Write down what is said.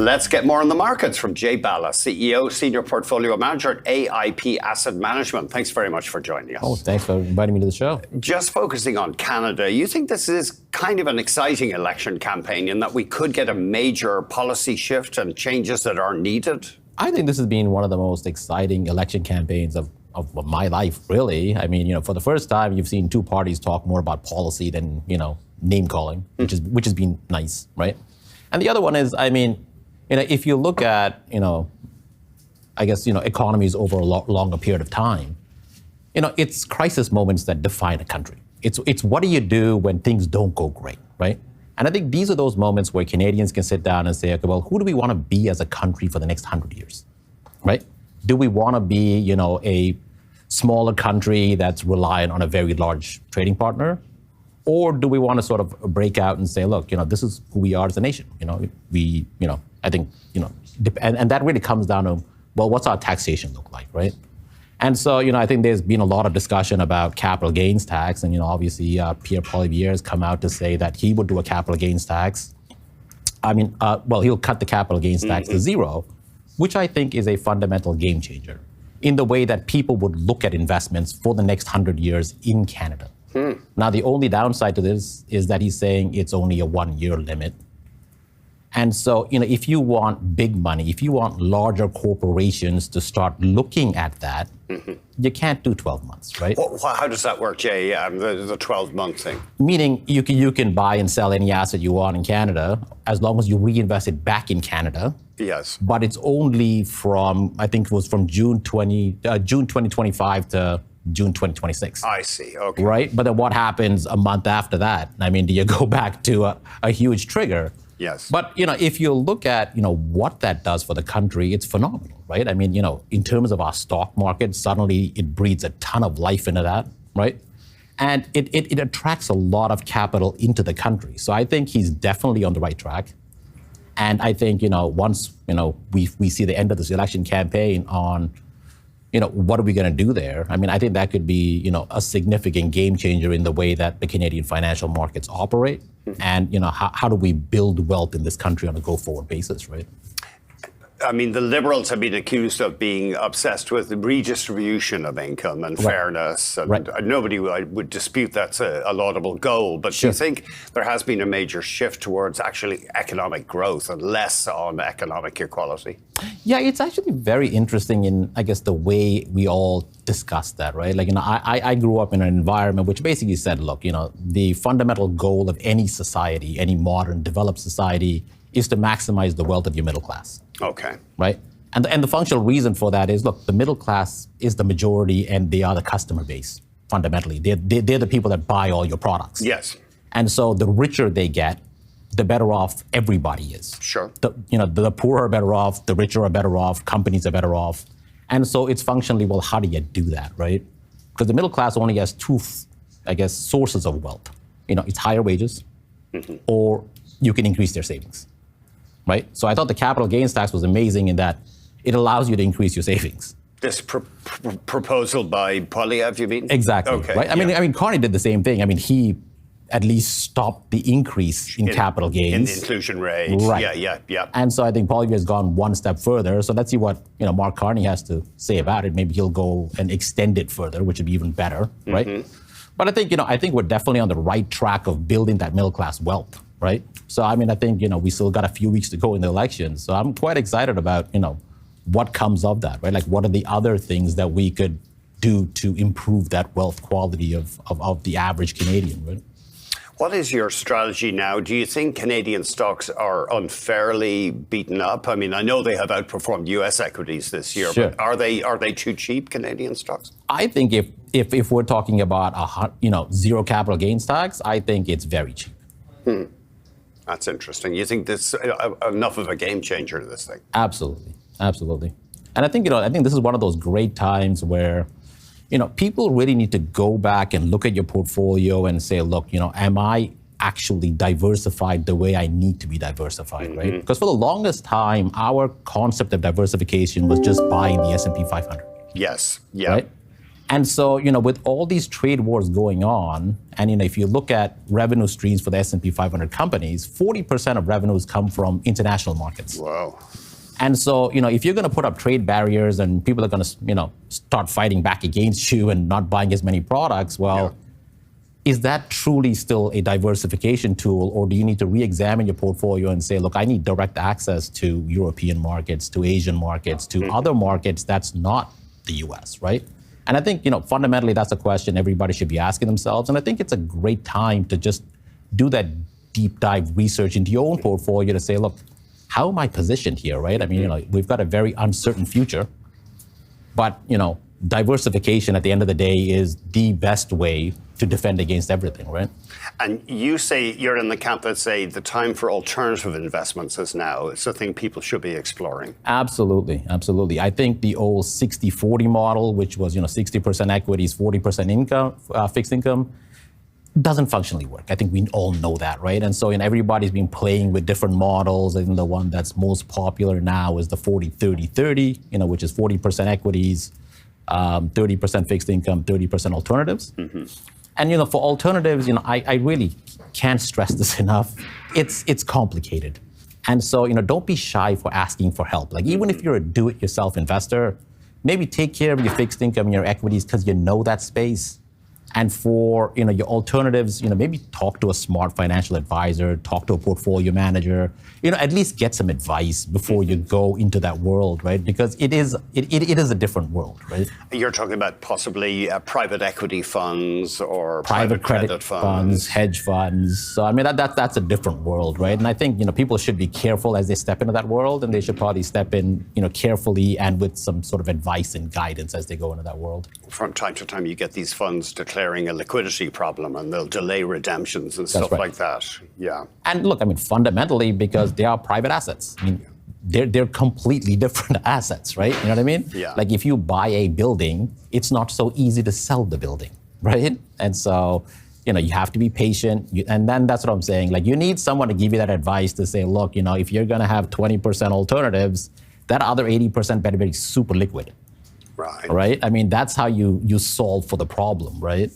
Let's get more on the markets from Bala, CEO, Senior Portfolio Manager at AIP Asset Management. Thanks very much for joining us. Oh, thanks for inviting me to the show. Just focusing on Canada, you think this is kind of an exciting election campaign in that we could get a major policy shift and changes that are needed? I think this has been one of the most exciting election campaigns of my life, really. I mean, for the first time, you've seen two parties talk more about policy than, name calling, which has been nice, right? And the other one is, if you look at, economies over a longer period of time, it's crisis moments that define a country. It's what do you do when things don't go great, right? And I think these are those moments where Canadians can sit down and say, okay, well, who do we want to be as a country for the next 100 years, right? Do we want to be, a smaller country that's reliant on a very large trading partner? Or do we want to sort of break out and say, look, this is who we are as a nation. I think, and that really comes down to, well, what's our taxation look like, right? And so, I think there's been a lot of discussion about capital gains tax. And, obviously, Pierre Poilievre has come out to say that he would do a capital gains tax. He'll cut the capital gains tax to zero, which I think is a fundamental game changer in the way that people would look at investments for the next 100 years in Canada. Now, the only downside to this is that he's saying it's only a 1-year limit. And so, if you want big money, if you want larger corporations to start looking at that, you can't do 12 months, right? Well, how does that work, Jay, the 12-month thing? Meaning you can buy and sell any asset you want in Canada as long as you reinvest it back in Canada. Yes. But it's only from, I think it was from June 2025 to June 2026. I see, okay. Right? But then what happens a month after that? Do you go back to a huge trigger? Yes. But, if you look at, what that does for the country, it's phenomenal, right? In terms of our stock market, suddenly it breathes a ton of life into that, right? And it attracts a lot of capital into the country. So I think he's definitely on the right track. And I think, once, we see the end of this election campaign on, what are we going to do there? I think that could be, a significant game changer in the way that the Canadian financial markets operate. And, how do we build wealth in this country on a go-forward basis, right? The Liberals have been accused of being obsessed with the redistribution of income and fairness. And nobody would dispute that's a laudable goal. But do you think there has been a major shift towards actually economic growth and less on economic equality? Yeah, it's actually very interesting in, the way we all discuss that, right? I grew up in an environment which basically said, look, the fundamental goal of any society, any modern developed society, is to maximize the wealth of your middle class. Okay. Right? And the functional reason for that is, look, the middle class is the majority and they are the customer base, fundamentally. They're the people that buy all your products. Yes. And so the richer they get, the better off everybody is. Sure. The poor are better off, the richer are better off, companies are better off. And so it's functionally, well, how do you do that, right? Because the middle class only has two, sources of wealth. It's higher wages or you can increase their savings. Right? So I thought the capital gains tax was amazing in that it allows you to increase your savings. This proposal by Poilievre, you mean? Exactly. Okay. Right? Carney did the same thing. He at least stopped the increase in capital gains. In the inclusion rate. Right. Yeah. And so I think Poilievre has gone one step further. So let's see what Mark Carney has to say about it. Maybe he'll go and extend it further, which would be even better, right? But I think we're definitely on the right track of building that middle class wealth. Right. So, I think, we still got a few weeks to go in the election. So I'm quite excited about, what comes of that, right? What are the other things that we could do to improve that wealth quality of the average Canadian, right? What is your strategy now? Do you think Canadian stocks are unfairly beaten up? I know they have outperformed U.S. equities this year, Sure. But are they too cheap, Canadian stocks? I think if we're talking about, zero capital gains tax, I think it's very cheap. That's interesting. You think this enough of a game changer to this thing? Absolutely. And I think, this is one of those great times where, people really need to go back and look at your portfolio and say, look, am I actually diversified the way I need to be diversified, right? Because for the longest time, our concept of diversification was just buying the S&P 500. Yes. Yeah. Right? And so, with all these trade wars going on, and if you look at revenue streams for the S&P 500 companies, 40% of revenues come from international markets. Wow. And so, if you're going to put up trade barriers and people are going to, start fighting back against you and not buying as many products, well, is that truly still a diversification tool, or do you need to re-examine your portfolio and say, look, I need direct access to European markets, to Asian markets, to other markets that's not the US, right? And I think, fundamentally, that's a question everybody should be asking themselves. And I think it's a great time to just do that deep dive research into your own portfolio to say, look, how am I positioned here, right? I mean, we've got a very uncertain future, but, diversification at the end of the day is the best way to defend against everything, right? And you say you're in the camp that say the time for alternative investments is now. It's a thing people should be exploring. Absolutely, absolutely. I think the old 60-40 model, which was 60% equities, 40% income, fixed income, doesn't functionally work. I think we all know that, right? And so everybody's been playing with different models, and the one that's most popular now is the 40-30-30, which is 40% equities, 30% fixed income, 30% alternatives. And for alternatives, I really can't stress this enough. It's complicated. And so, don't be shy for asking for help. Like, even if you're a do-it-yourself investor, maybe take care of your fixed income and your equities because you know that space. And for your alternatives, maybe talk to a smart financial advisor, talk to a portfolio manager, at least get some advice before you go into that world, right? Because it is a different world, right? You're talking about possibly private equity funds or private credit funds, hedge funds. So I mean that's a different world, right? And I think people should be careful as they step into that world, and they should probably step in carefully and with some sort of advice and guidance as they go into that world. From time to time, you get these funds declaring a liquidity problem, and they'll delay redemptions and stuff like that. Yeah. And look, I mean, fundamentally, because they are private assets. I mean, they're completely different assets, right? You know what I mean? Yeah. Like if you buy a building, it's not so easy to sell the building, right? And so, you have to be patient. And then that's what I'm saying. Like, you need someone to give you that advice to say, look, if you're going to have 20% alternatives, that other 80% better be super liquid. Right. Right? I mean, that's how you solve for the problem, right?